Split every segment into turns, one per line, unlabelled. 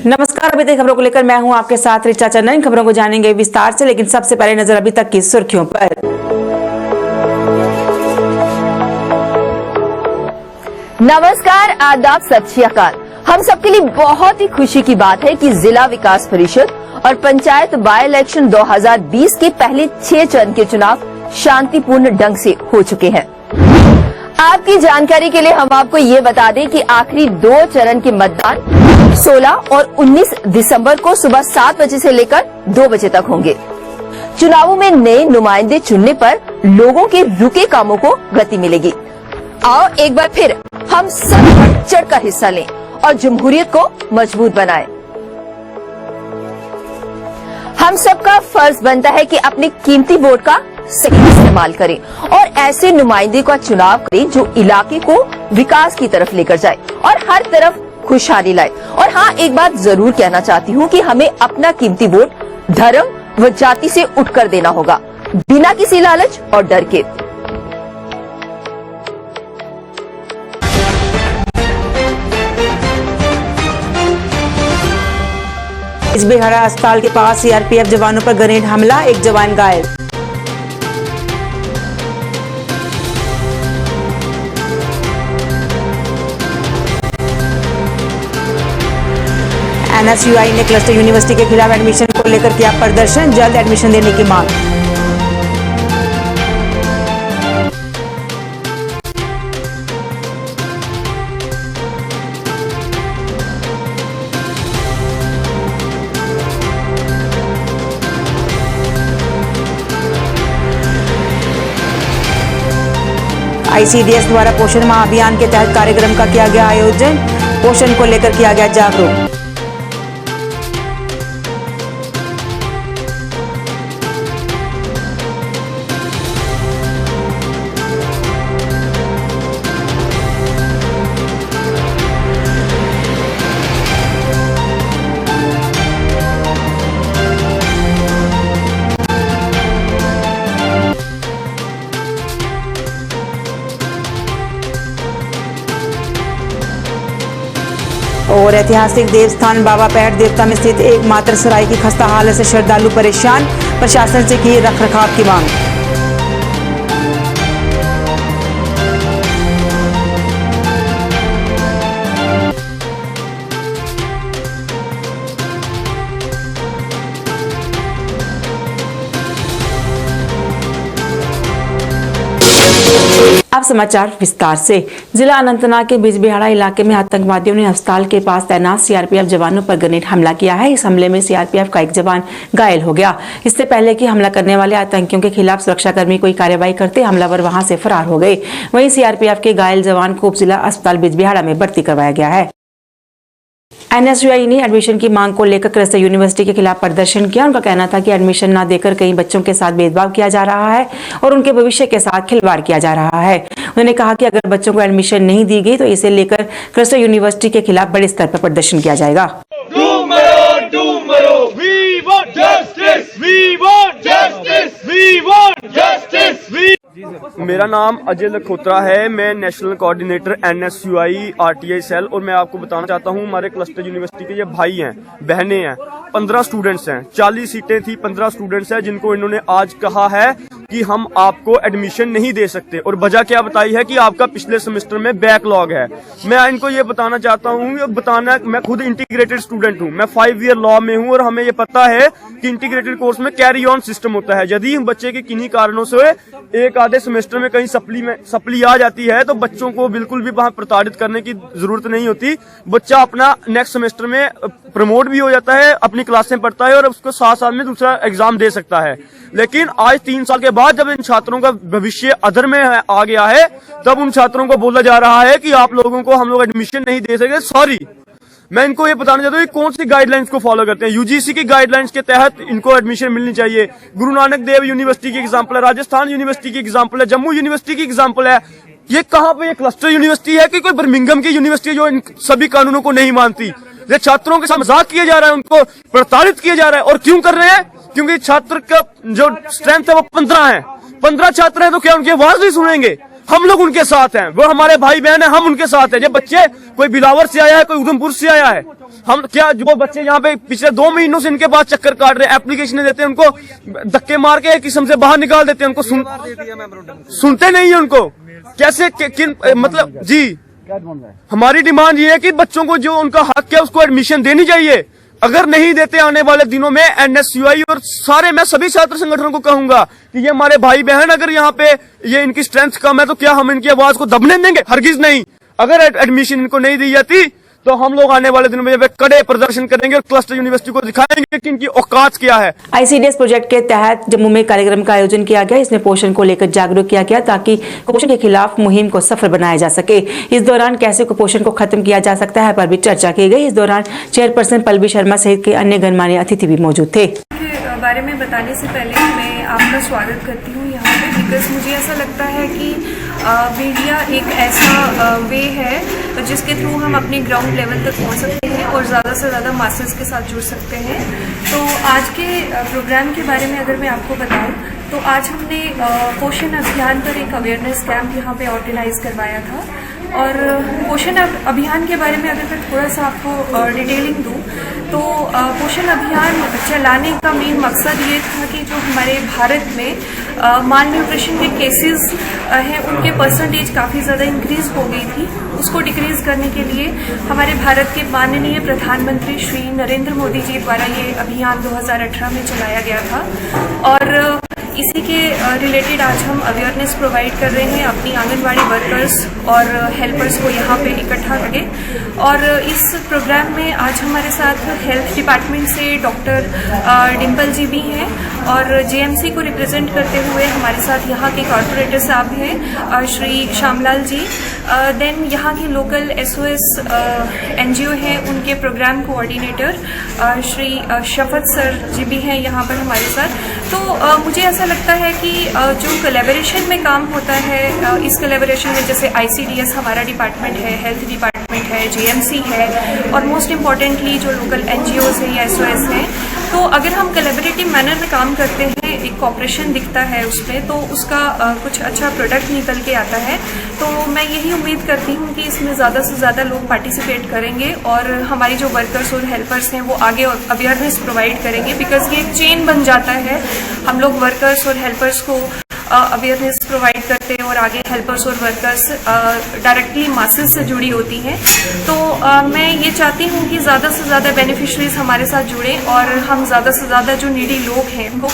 नमस्कार, अभी तक खबरों को लेकर मैं हूं आपके साथ रिचा चंदन। खबरों को जानेंगे विस्तार से, लेकिन सबसे पहले नजर अभी तक की सुर्खियों पर।
नमस्कार, आदाब, सत श्री अकाल। हम सबके लिए बहुत ही खुशी की बात है कि जिला विकास परिषद और पंचायत बाय इलेक्शन 2020 के पहले 6 चरण के चुनाव शांतिपूर्ण ढंग से हो चुके हैं। आपकी जानकारी के लिए हम आपको ये बता दें कि आखिरी 2 चरण के मतदान 16 और 19 दिसंबर को सुबह 7 बजे से लेकर 2 बजे तक होंगे। चुनावों में नए नुमाइंदे चुनने पर लोगों के रुके कामों को गति मिलेगी। आओ एक बार फिर हम सब बढ़ चढ़कर हिस्सा लें और जमहूरियत को मजबूत बनाएं। हम सबका फर्ज बनता है कि अपने कीमती वोट का सही इस्तेमाल करें और ऐसे नुमाइंदे का चुनाव करें जो इलाके को विकास की तरफ लेकर जाए और हर तरफ खुशहाली लाए। और हाँ, एक बात जरूर कहना चाहती हूँ कि हमें अपना कीमती वोट धर्म व जाति से उठकर देना होगा, बिना किसी लालच और डर के।
बिजबेहाड़ा अस्पताल के पास सीआरपीएफ जवानों पर ग्रेनेड हमला, एक जवान घायल। एनएसयूआई ने क्लस्टर यूनिवर्सिटी के खिलाफ एडमिशन को लेकर किया प्रदर्शन, जल्द एडमिशन देने की मांग। आईसीडीएस द्वारा पोषण माह अभियान के तहत कार्यक्रम का किया गया आयोजन, पोषण को लेकर किया गया जागरूक। और ऐतिहासिक देवस्थान बाबा पैठ देवता में स्थित एकमात्र सराय की खस्ता हालत से श्रद्धालु परेशान, प्रशासन से की रखरखाव की मांग। अब समाचार विस्तार से। जिला अनंतनाग के बिजबेहाड़ा इलाके में आतंकवादियों ने अस्पताल के पास तैनात सीआरपीएफ जवानों पर ग्रेनेड हमला किया है। इस हमले में सीआरपीएफ का एक जवान घायल हो गया। इससे पहले कि हमला करने वाले आतंकियों के खिलाफ सुरक्षाकर्मी कोई कार्रवाई करते, हमलावर वहां से फरार हो गए। वहीं सीआरपीएफ के घायल जवान को जिला अस्पताल बिजबेहाड़ा में भर्ती करवाया गया है। एनएसयूआई ने एडमिशन की मांग को लेकर क्लस्टर यूनिवर्सिटी के खिलाफ प्रदर्शन किया। उनका कहना था कि एडमिशन न देकर कई बच्चों के साथ भेदभाव किया जा रहा है और उनके भविष्य के साथ खिलवाड़ किया जा रहा है। उन्होंने कहा कि अगर बच्चों को एडमिशन नहीं दी गई तो इसे लेकर क्लस्टर यूनिवर्सिटी के खिलाफ बड़े स्तर पर प्रदर्शन किया जाएगा।
मेरा नाम अजय लखोत्रा है। मैं national coordinator NSUI RTI cell, और मैं आपको बताना चाहता हूँ हमारे क्लस्टर यूनिवर्सिटी के ये भाई हैं, बहनें हैं, 15 स्टूडेंट्स हैं, 40 सीटें थी, 15 स्टूडेंट्स हैं जिनको इन्होंने आज कहा है कि हम आपको एडमिशन नहीं दे सकते। और वजह क्या बताई है कि आपका पिछले सेमेस्टर में बैकलॉग है। मैं इनको ये बताना चाहता हूँ, मैं खुद इंटीग्रेटेड स्टूडेंट हूँ, मैं 5 ईयर लॉ में हूँ और हमें ये पता है कि इंटीग्रेटेड कोर्स में कैरी ऑन सिस्टम होता है। यदि बच्चे के किन्हीं कारणों से एक आधे सेमेस्टर में कहीं सप्ली आ जाती है तो बच्चों को बिल्कुल भी वहां प्रताड़ित करने की जरूरत नहीं होती। बच्चा अपना नेक्स्ट सेमेस्टर में प्रमोट भी हो जाता है, अपनी क्लासें पढ़ता है और उसको साथ साथ में दूसरा एग्जाम दे सकता है। लेकिन आज 3 साल के बाद जब इन छात्रों का भविष्य अधर में आ गया है, तब उन छात्रों को बोला जा रहा है कि आप लोगों को हम लोग एडमिशन नहीं दे सकते। सॉरी, मैं इनको ये बताना चाहता हूँ कि कौन सी गाइडलाइंस को फॉलो करते हैं। यूजीसी की गाइडलाइंस के तहत इनको एडमिशन मिलनी चाहिए। गुरु नानक देव यूनिवर्सिटी की एग्जांपल है, राजस्थान यूनिवर्सिटी की एग्जांपल है, जम्मू यूनिवर्सिटी की एग्जांपल है। ये कहाँ पे ये क्लस्टर यूनिवर्सिटी है कि कोई बर्मिंघम की यूनिवर्सिटी जो इन सभी कानूनों को नहीं मानती। ये छात्रों के साथ मजाक किया जा रहा है, उनको प्रताड़ित किया जा रहा है। और क्यों कर रहे हैं? क्योंकि छात्र का जो स्ट्रेंथ है वो 15 है। 15 छात्र हैं तो क्या उनकी आवाज नहीं सुनेंगे? हम लोग उनके साथ हैं, वो हमारे भाई बहन है, हम उनके साथ हैं। ये बच्चे कोई बिलावर से आया है, कोई उधमपुर से आया है, हम क्या जो बच्चे यहाँ पे पिछले 2 महीनों से इनके पास चक्कर काट रहे हैं, एप्लीकेशन देते हैं, उनको धक्के मार के एक किस्म से बाहर निकाल देते हैं, उनको सुनते नहीं है उनको। कैसे किन मतलब जी हमारी डिमांड ये है कि बच्चों को जो उनका हक है उसको एडमिशन देनी चाहिए। अगर नहीं देते आने वाले दिनों में एनएसयूआई और सारे मैं सभी छात्र संगठनों को कहूंगा कि ये हमारे भाई बहन अगर यहाँ पे ये इनकी स्ट्रेंथ कम है तो क्या हम इनकी आवाज को दबने देंगे? हरगिज नहीं। अगर एडमिशन इनको नहीं दी जाती तो हम लोग आने वाले दिनों में कड़े प्रदर्शन करेंगे और क्लस्टर यूनिवर्सिटी को दिखाएंगे कि इनकी औकात क्या है।
आईसीडीएस प्रोजेक्ट के तहत जम्मू में कार्यक्रम का आयोजन किया गया। इसमें पोषण को लेकर जागरूक किया गया ताकि कुपोषण के खिलाफ मुहिम को सफल बनाया जा सके। इस दौरान कैसे कुपोषण को खत्म किया जा सकता है पर भी चर्चा की गई। इस दौरान चेयरपर्सन पल्लवी शर्मा सहित के अन्य गणमान्य अतिथि भी मौजूद थे।
बारे में बताने से पहले मैं आपका स्वागत करती हूँ यहाँ पे, बिकॉज मुझे ऐसा लगता है कि मीडिया एक ऐसा वे है जिसके थ्रू हम अपने ग्राउंड लेवल तक पहुँच सकते हैं और ज़्यादा से ज़्यादा मासेस के साथ जुड़ सकते हैं। तो आज के प्रोग्राम के बारे में अगर मैं आपको बताऊँ तो आज हमने पोषण अभियान पर एक अवेयरनेस कैंप यहाँ पे ऑर्गेनाइज करवाया था। और पोषण अभियान के बारे में अगर मैं थोड़ा सा आपको डिटेलिंग दूँ तो पोषण अभियान चलाने का मेन मकसद ये था कि जो हमारे भारत में माल न्यूट्रिशन के केसेस हैं उनके परसेंटेज काफ़ी ज़्यादा इंक्रीज हो गई थी, उसको डिक्रीज करने के लिए हमारे भारत के माननीय प्रधानमंत्री श्री नरेंद्र मोदी जी द्वारा ये अभियान 2018 में चलाया गया था। और इसी के रिलेटेड आज हम अवेयरनेस प्रोवाइड कर रहे हैं अपनी आंगनवाड़ी वर्कर्स और हेल्पर्स को यहाँ पे इकट्ठा करके। और इस प्रोग्राम में आज हमारे साथ हेल्थ डिपार्टमेंट से डॉक्टर डिम्पल जी भी हैं और जेएमसी को रिप्रेजेंट करते हुए हमारे साथ यहाँ के कॉर्पोरेटर साहब हैं श्री श्यामलाल जी। देन यहाँ के लोकल एसओएस एनजीओ हैं, उनके प्रोग्राम कोऑर्डिनेटर श्री शफत सर जी भी हैं यहाँ पर हमारे साथ। तो मुझे ऐसा लगता है कि जो कोलैबोरेशन में काम होता है, इस कोलैबोरेशन में जैसे आईसीडीएस हमारा डिपार्टमेंट है, हेल्थ डिपार्टमेंट है, जेएमसी है और मोस्ट इम्पॉर्टेंटली जो लोकल एनजीओज हैं या एसओएस हैं, तो अगर हम कोलैबोरेटिव मैनर में काम करते हैं, एक कॉपरेशन दिखता है उसमें, तो उसका कुछ अच्छा प्रोडक्ट निकल के आता है। तो मैं यही उम्मीद करती हूँ कि इसमें ज़्यादा से ज़्यादा लोग पार्टिसिपेट करेंगे और हमारी जो वर्कर्स और हेल्पर्स हैं वो आगे अवेयरनेस प्रोवाइड करेंगे, बिकॉज ये एक चेन बन जाता है। हम लोग वर्कर्स और हेल्पर्स को अवेयरनेस प्रोवाइड करते हैं और आगे हेल्पर्स और वर्कर्स डायरेक्टली मासेस से जुड़ी होती हैं। तो मैं ये चाहती हूँ कि ज़्यादा से ज़्यादा बेनिफिशरीज हमारे साथ जुड़ें और हम ज़्यादा से ज़्यादा जो नीडी लोग हैं उनको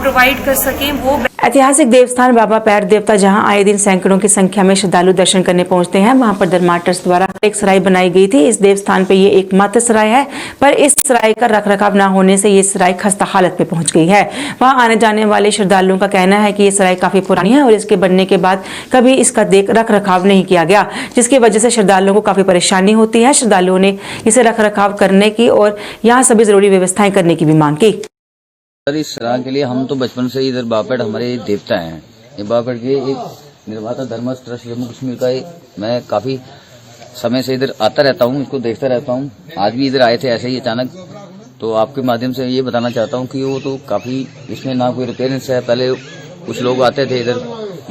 प्रोवाइड कर सकें। वो
ऐतिहासिक देवस्थान बाबा पैर देवता जहां आए दिन सैकड़ों की संख्या में श्रद्धालु दर्शन करने पहुंचते हैं, वहां पर धर्मार्टस द्वारा एक सराय बनाई गई थी। इस देवस्थान पे ये एकमात्र सराय है, पर इस सराय का रखरखाव न होने से ये सराय खस्ता हालत में पहुंच गई है। वहां आने जाने वाले श्रद्धालुओं का कहना है कि ये सराय काफी पुरानी है और इसके बनने के बाद कभी इसका रखरखाव नहीं किया गया, जिसकी वजह से श्रद्धालुओं को काफी परेशानी होती है। श्रद्धालुओं ने इसे रखरखाव करने की और यहाँ सभी जरूरी व्यवस्थाएं करने की भी मांग की।
सर, इस सराय के लिए हम तो बचपन से इधर बापेट हमारे देवता हैं। ये बापेट के एक निर्माता धर्मस ट्रस्ट जम्मू कश्मीर का मैं काफी समय से इधर आता रहता हूँ, इसको देखता रहता हूँ। आज भी इधर आए थे ऐसे ही अचानक। तो आपके माध्यम से ये बताना चाहता हूँ कि वो तो काफी इसमें ना कोई रिपेयरेंस है। पहले कुछ लोग आते थे इधर,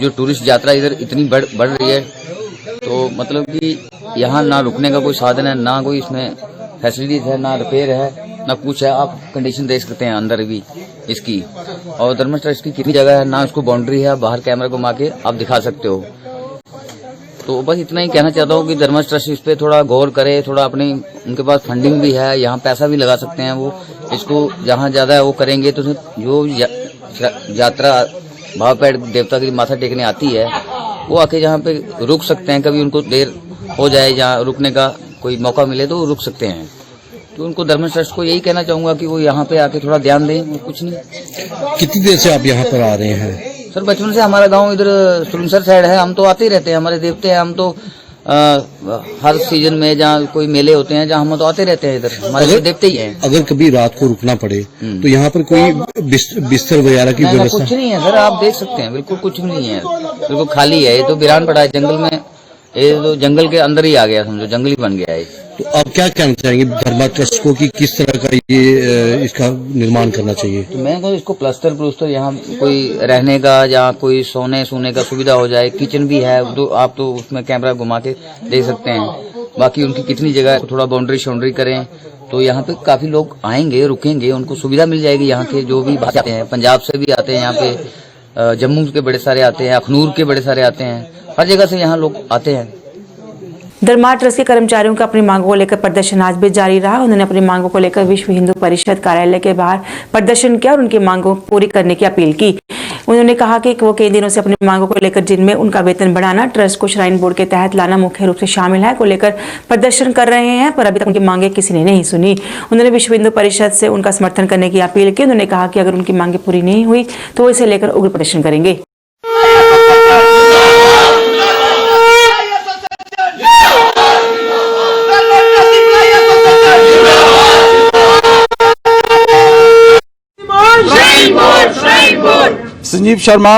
जो टूरिस्ट यात्रा इधर इतनी बढ़ रही है, तो मतलब कि यहाँ ना रुकने का कोई साधन है, ना कोई इसमें फैसिलिटीज है, ना रिपेयर है, ना कुछ है। आप कंडीशन देख सकते हैं अंदर भी इसकी। और धर्मस ट्रस्ट की कितनी जगह है, ना उसको बाउंड्री है, बाहर कैमरा घुमा के आप दिखा सकते हो। तो बस इतना ही कहना चाहता हूँ कि धर्मस ट्रस्ट इस पे थोड़ा गौर करे, थोड़ा अपनी उनके पास फंडिंग भी है, यहाँ पैसा भी लगा सकते हैं वो। इसको जहाँ ज्यादा है वो करेंगे तो जो यात्रा भावपेट देवता की माथा टेकने आती है वो आके यहाँ पे रुक सकते हैं। कभी उनको देर हो जाए या रुकने का कोई मौका मिले तो रुक सकते हैं। तो उनको धर्मस ट्रस्ट को यही कहना चाहूंगा कि वो यहाँ पे आके थोड़ा ध्यान दें, वो कुछ नहीं।
कितनी देर से आप यहाँ पर आ रहे हैं?
सर, बचपन से हमारा गांव इधर सुरंसर साइड है, हम तो आते ही रहते हैं। हमारे देवते हैं, हम तो हर सीजन में जहाँ कोई मेले होते हैं, जहाँ हम तो आते रहते हैं इधर, हमारे देवते ही हैं।
अगर कभी रात को रुकना पड़े तो यहाँ पर कोई बिस्तर वगैरह की व्यवस्था?
कुछ नहीं है सर, आप देख सकते हैं, बिल्कुल कुछ भी नहीं है, बिल्कुल खाली है। ये तो वीरान पड़ा है जंगल में, ये तो जंगल के अंदर ही आ गया, समझो जंगल ही बन गया है।
तो आप क्या कहना चाहेंगे धर्मा ट्रस्ट को कि किस तरह का ये इसका निर्माण करना चाहिए?
तो मैं तो इसको प्लस्तर यहाँ कोई रहने का या कोई सोने का सुविधा हो जाए। किचन भी है, तो आप तो उसमें कैमरा घुमा के देख सकते हैं। बाकी उनकी कितनी जगह थोड़ा बाउंड्री करें तो यहाँ पे काफी लोग आएंगे, रुकेंगे, उनको सुविधा मिल जाएगी। यहाँ के जो भी आते हैं, पंजाब से भी आते हैं, यहाँ पे जम्मू के बड़े सारे आते हैं, अखनूर के बड़े सारे आते हैं, हर जगह से यहाँ लोग आते हैं।
धर्मा ट्रस्ट के कर्मचारियों का अपनी मांगों को लेकर प्रदर्शन आज भी जारी रहा। उन्होंने अपनी मांगों को लेकर विश्व हिंदू परिषद कार्यालय के बाहर प्रदर्शन किया और उनकी मांगों को पूरी करने की अपील की। उन्होंने कहा कि वो कई दिनों से अपनी मांगों को लेकर, जिनमें उनका वेतन बढ़ाना, ट्रस्ट को श्राइन बोर्ड के तहत लाना मुख्य रूप से शामिल है, को लेकर प्रदर्शन कर रहे हैं, पर अभी तक उनकी मांगे किसी ने नहीं सुनी। उन्होंने विश्व हिंदू परिषद से उनका समर्थन करने की अपील की। उन्होंने कहा कि अगर उनकी मांगे पूरी नहीं हुई तो वो इसे लेकर उग्र प्रदर्शन करेंगे।
संजीव शर्मा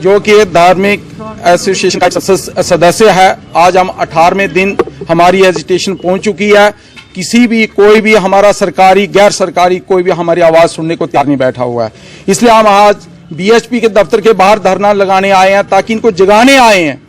जो कि एक धार्मिक एसोसिएशन का सदस्य है, आज हम 18वें दिन हमारी एजिटेशन पहुंच चुकी है। किसी भी कोई भी हमारा सरकारी गैर सरकारी कोई भी हमारी आवाज सुनने को तैयार नहीं बैठा हुआ है। इसलिए हम आज बीएचपी के दफ्तर के बाहर धरना लगाने आए हैं, ताकि इनको जगाने आए हैं,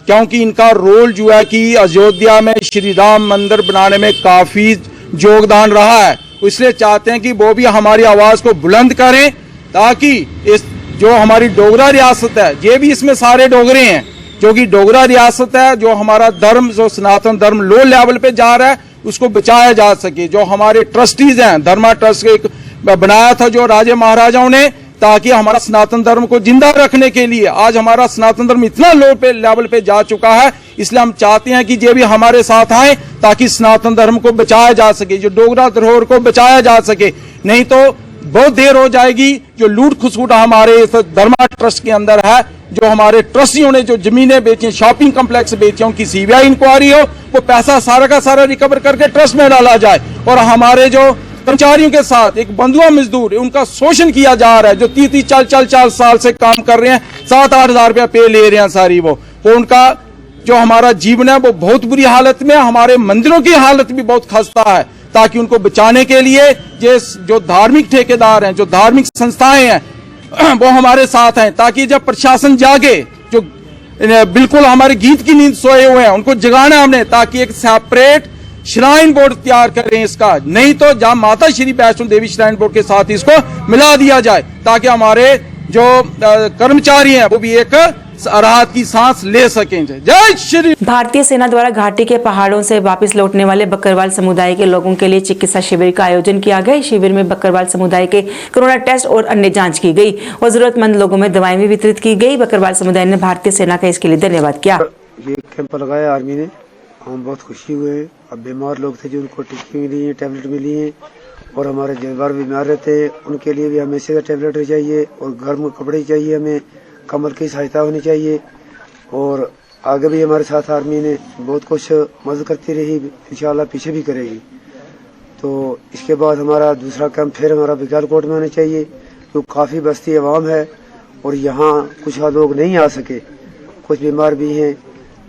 क्योंकि इनका रोल जो है कि अयोध्या में श्री राम मंदिर बनाने में काफी योगदान रहा है। इसलिए चाहते हैं कि वो भी हमारी आवाज को बुलंद करें, ताकि इस जो हमारी डोगरा रियासत है, ये भी इसमें सारे डोगरे हैं, जो कि डोगरा रियासत है, जो हमारा धर्म, जो सनातन धर्म लो लेवल पे जा रहा है, उसको बचाया जा सके। जो हमारे ट्रस्टीज हैं, धर्मा ट्रस्ट एक बनाया था जो राजे महाराजाओं ने, ताकि हमारा सनातन धर्म को जिंदा रखने के लिए। आज हमारा सनातन धर्म इतना लो पे लेवल पे जा चुका है, इसलिए हम चाहते हैं कि ये भी हमारे साथ आए, ताकि सनातन धर्म को बचाया जा सके, जो डोगरा धरोहर को बचाया जा सके। नहीं तो बहुत देर हो जाएगी। जो लूट खसुट हमारे इस धर्मा ट्रस्ट के अंदर है, जो हमारे ट्रस्टियों ने जो जमीनें बेची, शॉपिंग कम्प्लेक्स बेचे, उनकी सीबीआई इंक्वायरी हो, वो पैसा सारा का सारा रिकवर करके ट्रस्ट में डाला जाए। और हमारे जो कर्मचारियों के साथ एक बंधुआ मजदूर, उनका शोषण किया जा रहा है, जो 30-40 साल से काम कर रहे हैं, 7-8 हजार रुपया पे ले रहे हैं सारी, वो उनका जो हमारा जीवन है वो बहुत बुरी हालत में है। हमारे मंदिरों की हालत भी बहुत खस्ता है, ताकि उनको बचाने के लिए ये जो धार्मिक ठेकेदार हैं, जो धार्मिक संस्थाएं हैं, वो हमारे साथ हैं, ताकि जब प्रशासन जागे, जो बिल्कुल हमारे गीत की नींद सोए हुए हैं, उनको जगाना हमने, ताकि एक सेपरेट श्राइन बोर्ड तैयार करें इसका। नहीं तो जहां माता श्री वैष्णो देवी श्राइन बोर्ड के साथ इसको मिला दिया जाए, ताकि हमारे जो कर्मचारी हैं वो भी एक राहत की सांस ले सकें। जय श्री।
भारतीय सेना द्वारा घाटी के पहाड़ों से वापस लौटने वाले बकरवाल समुदाय के लोगों के लिए चिकित्सा शिविर का आयोजन किया गया। इस शिविर में बकरवाल समुदाय के कोरोना टेस्ट और अन्य जांच की गई और जरूरतमंद लोगों में दवाएं भी वितरित की गई। बकरवाल समुदाय ने भारतीय सेना का इसके लिए धन्यवाद किया।
ये कैंप लगाया आर्मी ने, हम बहुत खुशी हुए। अब बीमार लोग थे जो उनको टिक्की मिली है, टैबलेट मिली है, और हमारे जानवर बीमार रहते उनके लिए भी हमें से टैबलेट चाहिए और गर्म कपड़े चाहिए, हमें कमर की सहायता होनी चाहिए। और आगे भी हमारे साथ आर्मी ने बहुत कुछ मदद करती रही, इंशाल्लाह पीछे भी करेगी। तो इसके बाद हमारा दूसरा कैंप फिर हमारा बिगालकोट में होना चाहिए, क्योंकि काफ़ी बस्ती आवाम है और यहाँ कुछ लोग नहीं आ सके, कुछ बीमार भी हैं,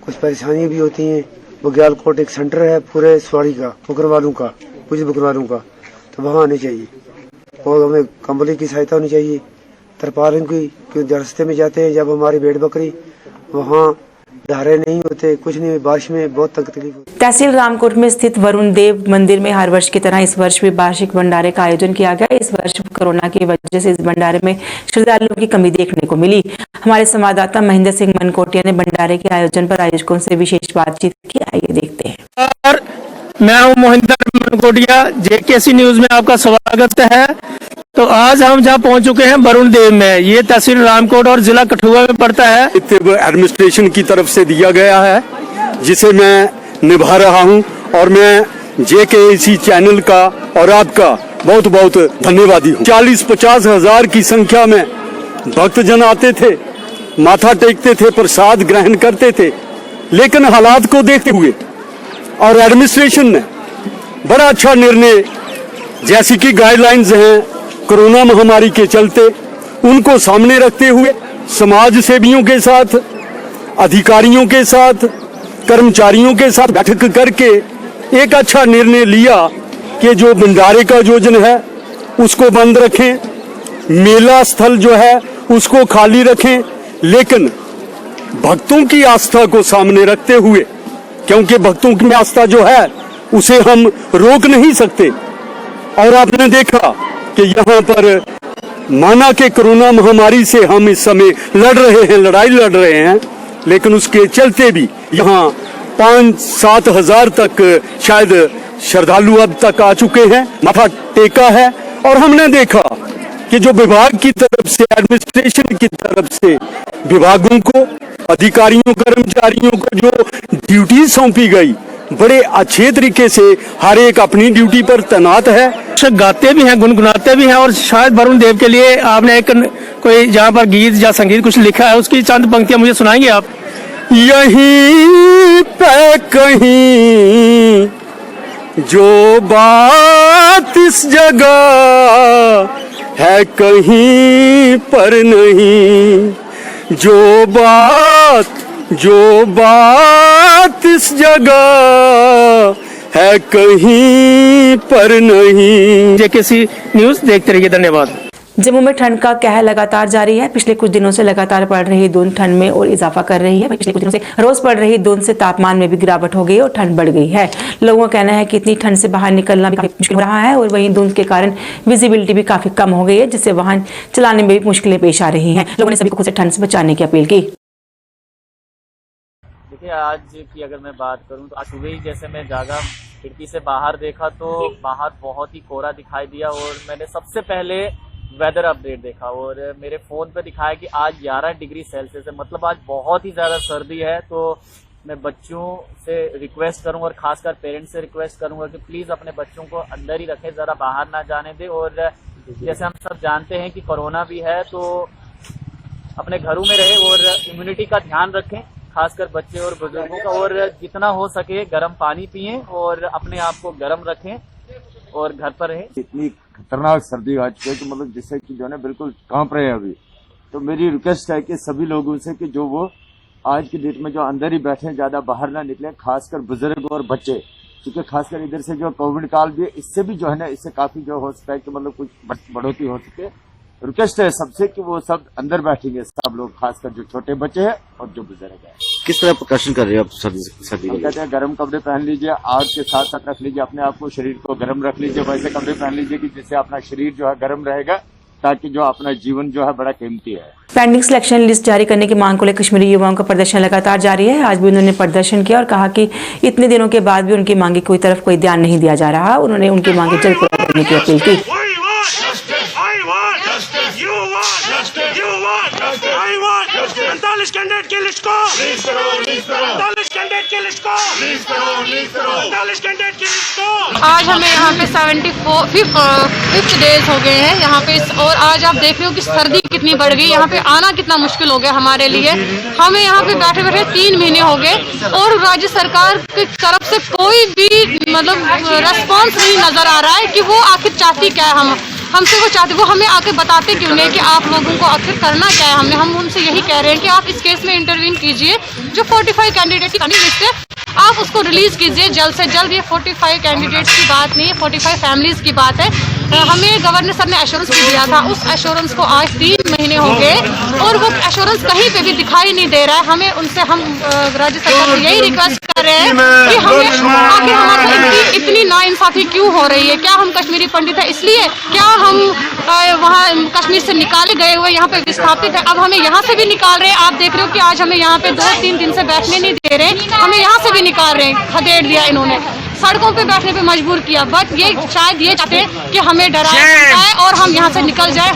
कुछ परेशानी भी होती हैं। बग्यालकोट एक सेंटर है पूरे सवारी का, बकरवालों का, कुछ बकरवालों का, तो वहाँ आने चाहिए। और हमें कंबली की सहायता होनी चाहिए, तरपालों की, क्योंकि रास्ते में जाते हैं जब हमारी भेड़ बकरी, वहाँ धारे नहीं होते, कुछ नहीं, बारिश में बहुत तकलीफ होती है।
तहसील रामकोट में स्थित वरुण देव मंदिर में हर वर्ष की तरह इस वर्ष भी वार्षिक भंडारे का आयोजन किया गया। इस वर्ष कोरोना की वजह से इस भंडारे में श्रद्धालुओं की कमी देखने को मिली। हमारे संवाददाता महेंद्र सिंह मनकोटिया ने भंडारे के आयोजन पर आयोजकों से विशेष बातचीत की। आइए देखते हैं।
और मैं हूं महेंद्र मनकोटिया, जेकेसी न्यूज में आपका स्वागत है। तो आज हम जहां पहुंच चुके हैं वरुण देव में, ये तहसील रामकोट और जिला कठुआ में पड़ता है।
एडमिनिस्ट्रेशन की तरफ से दिया गया है, जिसे मैं निभा रहा हूं, और मैं जेकेसी चैनल का और आपका बहुत बहुत धन्यवादी हूं। 40-50 हजार की संख्या में भक्तजन आते थे, माथा टेकते थे, प्रसाद ग्रहण करते थे, लेकिन हालात को देखते हुए और एडमिनिस्ट्रेशन ने बड़ा अच्छा निर्णय, जैसी कि गाइडलाइंस हैं कोरोना महामारी के चलते, उनको सामने रखते हुए समाज सेवियों के साथ, अधिकारियों के साथ, कर्मचारियों के साथ बैठक करके एक अच्छा निर्णय लिया कि जो भंडारे का योजन है उसको बंद रखें, मेला स्थल जो है उसको खाली रखें, लेकिन भक्तों की आस्था को सामने रखते हुए, क्योंकि भक्तों की आस्था जो है उसे हम रोक नहीं सकते। और आपने देखा कि यहाँ पर माना कि कोरोना महामारी से हम इस समय लड़ाई लड़ रहे हैं, लेकिन उसके चलते भी यहाँ 5-7 हजार तक शायद श्रद्धालु अब तक आ चुके हैं, माथा टेका है। और हमने देखा कि जो विभाग की तरफ से, एडमिनिस्ट्रेशन की तरफ से विभागों को, अधिकारियों, कर्मचारियों को जो ड्यूटी सौंपी गई, बड़े अच्छे तरीके से हर एक अपनी ड्यूटी पर तैनात है।
गाते भी हैं, गुनगुनाते भी हैं, और शायद वरुण देव के लिए आपने एक कोई जहाँ पर गीत या संगीत कुछ लिखा है, उसकी चंद पंक्तियां मुझे सुनाएंगे आप?
यहीं पे कहीं जो बात इस जगह है कहीं पर नहीं, जो बात इस जगह है कहीं पर नहीं।
जेकेसी न्यूज देखते रहिए, धन्यवाद।
जम्मू में ठंड का कहर लगातार जारी है। पिछले कुछ दिनों से लगातार पड़ रही धुंध ठंड में और इजाफा कर रही है। पिछले कुछ दिनों से रोज पड़ रही धुंध से तापमान में भी गिरावट हो गई और ठंड बढ़ गई है। लोगों का कहना है कि इतनी ठंड से बाहर निकलना भी काफी मुश्किल हो रहा है और वहीं धुंध के कारण विजिबिलिटी भी काफी कम हो गई है, जिससे वाहन चलाने में भी मुश्किलें पेश आ रही हैं। लोगों ने सभी को खुद से ठंड से बचाने की अपील की।
देखिए, आज की अगर मैं बात करूं तो आज सुबह ही जैसे मैं जागा, खिड़की से बाहर देखा तो बाहर बहुत ही कोहरा दिखाई दिया और मैंने सबसे पहले वेदर अपडेट देखा और मेरे फ़ोन पे दिखाया कि आज 11 डिग्री सेल्सियस है, मतलब आज बहुत ही ज़्यादा सर्दी है। तो मैं बच्चों से रिक्वेस्ट करूंगा और खासकर पेरेंट्स से रिक्वेस्ट करूंगा कि प्लीज़ अपने बच्चों को अंदर ही रखें, ज़रा बाहर ना जाने दें। और जैसे हम सब जानते हैं कि कोरोना भी है, तो अपने घरों में रहे और इम्यूनिटी का ध्यान रखें, खासकर बच्चे और बुजुर्गों का। और जितना हो सके गर्म पानी पिएं और अपने आप को गर्म रखें और घर पर रहें।
इतनी खतरनाक सर्दी आ चुकी है कि मतलब जिससे कि जो है बिल्कुल कांप रहे हैं अभी। तो मेरी रिक्वेस्ट है कि सभी लोगों से कि जो वो आज की डेट में जो अंदर ही बैठे, ज्यादा बाहर ना निकले, खासकर बुजुर्ग और बच्चे, क्योंकि खासकर इधर से जो कोविड काल भी है, इससे भी जो है ना, इससे काफी जो हो सकता है कि मतलब कुछ बढ़ोतरी हो सके। रिक्वेस्ट है सबसे कि वो सब अंदर बैठेंगे, सब लोग, खासकर जो छोटे बच्चे हैं और जो बुजुर्ग हैं।
किस तरह प्रकाशन कर रहे हैं आप सर्दी
हम कहते हैं गर्म कपड़े पहन लीजिए, आग के साथ साथ रख लीजिए, अपने आप को, शरीर को गर्म रख लीजिए, वैसे कपड़े पहन लीजिए कि जिससे अपना शरीर जो है गर्म रहेगा, ताकि जो अपना जीवन जो है बड़ा कीमती है।
पेंडिंग सिलेक्शन लिस्ट जारी करने की मांग को लेकर कश्मीरी युवाओं का प्रदर्शन लगातार जारी है। आज भी उन्होंने प्रदर्शन किया और कहा कि इतने दिनों के बाद भी उनकी मांगी कोई तरफ कोई ध्यान नहीं दिया जा रहा। उन्होंने उनकी मांगी जल्द पूरा करने की अपील की।
आज हमें यहाँ पे 75th डेज हो गए हैं यहाँ पे, और आज आप देख रहे हो कि सर्दी कितनी बढ़ गई। यहाँ पे आना कितना मुश्किल हो गया हमारे लिए। हमें यहाँ पे बैठे बैठे 3 महीने हो गए और राज्य सरकार की तरफ से कोई भी मतलब रेस्पॉन्स नहीं नजर आ रहा है कि वो आखिर चाहती क्या है हमसे। वो चाहते, वो हमें आके बताते क्यों नहीं कि आप लोगों को आखिर करना क्या है। हम उनसे यही कह रहे हैं कि आप इस केस में इंटरवीन कीजिए। जो 45 कैंडिडेट की लिस्ट है आप उसको रिलीज कीजिए जल्द से जल्द। ये 45 कैंडिडेट्स की बात नहीं है, 45 फैमिलीज की बात है। हमें गवर्नर सर ने एश्योरेंस भी दिया था, उस एश्योरेंस को आज 3 महीने हो गए और वो एश्योरेंस कहीं पे भी दिखाई नहीं दे रहा है। हमें उनसे, हम राज्य सरकार से यही रिक्वेस्ट कर रहे हैं कि हमें आखिर हमारे इतनी नाइंसाफी क्यों हो रही है। क्या हम कश्मीरी पंडित है इसलिए, क्या हम वहाँ कश्मीर से निकाले गए हुए यहाँ पे विस्थापित है, अब हमें यहाँ से भी निकाल रहे हैं। आप देख रहे हो कि आज हमें यहाँ पे 2-3 दिन से बैठने नहीं दे रहे, हमें यहाँ से भी निकाल रहे हैं। खदेड़ दिया इन्होंने, सड़कों पे बैठने पे मजबूर किया। बट ये शायद ये चाहते हैं कि हमें डराया जाए और हम यहाँ से निकल जाए।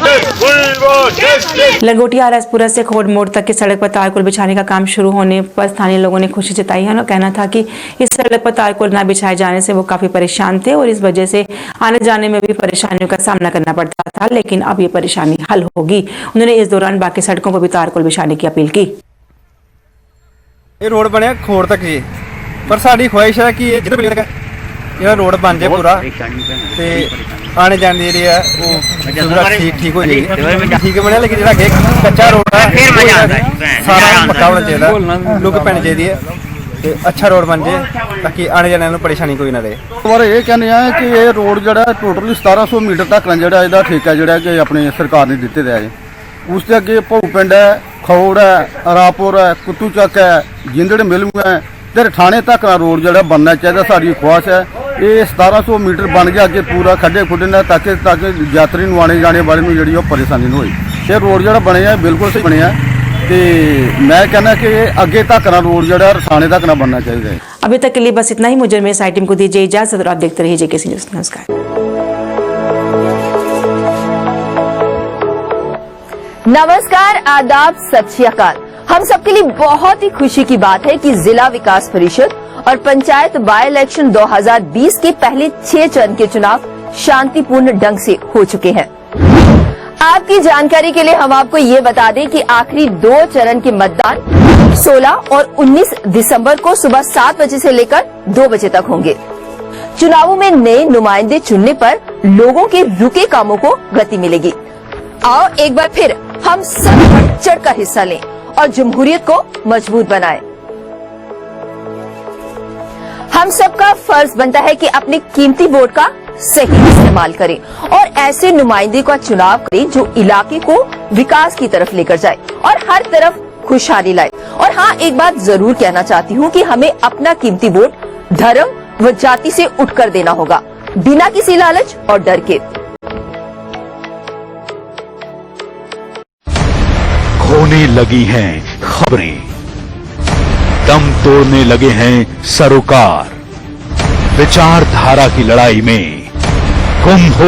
लंगोटिया आरएसपुरा से खोड़ मोड़ तक की सड़क पर तारकोल बिछाने का काम शुरू होने पर स्थानीय लोगों ने खुशी जताई है। उनका कहना था कि इस सड़क पर तारकोल न बिछाए जाने से वो काफी परेशान थे और इस वजह से आने जाने में भी परेशानियों का सामना करना पड़ता था, लेकिन अब ये परेशानी हल होगी। उन्होंने इस दौरान बाकी सड़कों पर भी तारकोल बिछाने की अपील की।
ये रोड बने खोड़ तक ही, पर साड़ी ख्वाहिश है कि यह रोड बन जाए पूरा, आने जाने जी है वो ठीक हो जाएगी। ठीक है बने, लेकिन जो कच्चा रोड है सारा पक्का होना चाहिए, लुक पैनी चाहिए। ਤੇ ਅੱਛਾ ਰੋਡ ਬਣ ਜੇ ਤਾਂ ਕਿ ਆਣੇ ਜਾਣੇ ਨੂੰ ਪਰੇਸ਼ਾਨੀ ਕੋਈ ਨਾ ਰਹੇ।
ਪਰ ਇਹ ਕਹਿੰਦੇ ਆ ਕਿ ਇਹ ਰੋਡ ਜਿਹੜਾ ਟੋਟਲੀ 1700 ਮੀਟਰ ਤੱਕ ਜਿਹੜਾ ਇਹਦਾ ਠੇਕਾ ਜਿਹੜਾ ਕਿ ਆਪਣੀ ਸਰਕਾਰ ਨੇ ਦਿੱਤੇ ਦਾ ਹੈ। ਉਸ ਦੇ ਅੱਗੇ ਭਊ ਪਿੰਡ ਹੈ, ਖੌੜ ਹੈ, ਰਾਪੁਰ ਹੈ, ਕੁੱਤੂ ਚੱਕ ਹੈ, ਜਿੰਦੜ ਮਿਲੂ ਹੈ ਤੇ ਠਾਣੇ ਤੱਕ ਦਾ ਰੋਡ ਜਿਹੜਾ ਬਣਨਾ ਚਾਹੀਦਾ। ਸਾਡੀ ਖੁਆਇਸ਼ ਹੈ ਇਹ 1700 ਮੀਟਰ ਬਣ ਗਿਆ ਅੱਗੇ ਪੂਰਾ ਖੱਡੇ ਖੁੱਡੇ ਨਾਲ ਤਾਂ ਕਿ ਯਾਤਰੀ ਨੂੰ ਆਣੇ ਜਾਣੇ ਵਾਲੇ ਨੂੰ ਜਿਹੜੀ ਉਹ ਪਰੇਸ਼ਾਨੀ ਨਾ ਹੋਈ। ਇਹ ਰੋਡ ਜਿਹੜਾ ਬਣਿਆ ਬਿਲਕੁਲ ਸਹੀ ਬਣਿਆ ਤੇ मैं कहना कि आगे तक ना रोड जड़ा थाने तक ना बनना चाहिए।
अभी तक के लिए बस इतना ही। मुझे मेरे साइट टीम को दीजिए इजाजत और आप देखते रहिए जेकेसी न्यूज़। नमस्कार।
नमस्कार, आदाब, सत श्री अकाल। हम सबके लिए बहुत ही खुशी की बात है कि जिला विकास परिषद और पंचायत बाय इलेक्शन 2020 के पहले 6 चरण के चुनाव शांतिपूर्ण ढंग से हो चुके हैं। आपकी जानकारी के लिए हम आपको ये बता दें कि आखिरी 2 चरण के मतदान 16 और 19 दिसंबर को सुबह 7 बजे से लेकर 2 बजे तक होंगे। चुनावों में नए नुमाइंदे चुनने पर लोगों के रुके कामों को गति मिलेगी। आओ एक बार फिर हम सब बढ़ चढ़ कर हिस्सा लें और जमहूरियत को मजबूत बनाएं। हम सबका फर्ज बनता है कि अपने कीमती वोट का सही इस्तेमाल करें और ऐसे नुमाइंदे का चुनाव करें जो इलाके को विकास की तरफ लेकर जाए और हर तरफ खुशहाली लाए। और हाँ, एक बात जरूर कहना चाहती हूँ कि हमें अपना कीमती वोट धर्म व जाति से उठकर देना होगा, बिना किसी लालच और डर के।
खोने लगी हैं खबरें, दम तोड़ने लगे हैं सरोकार, विचारधारा की लड़ाई में गुम हो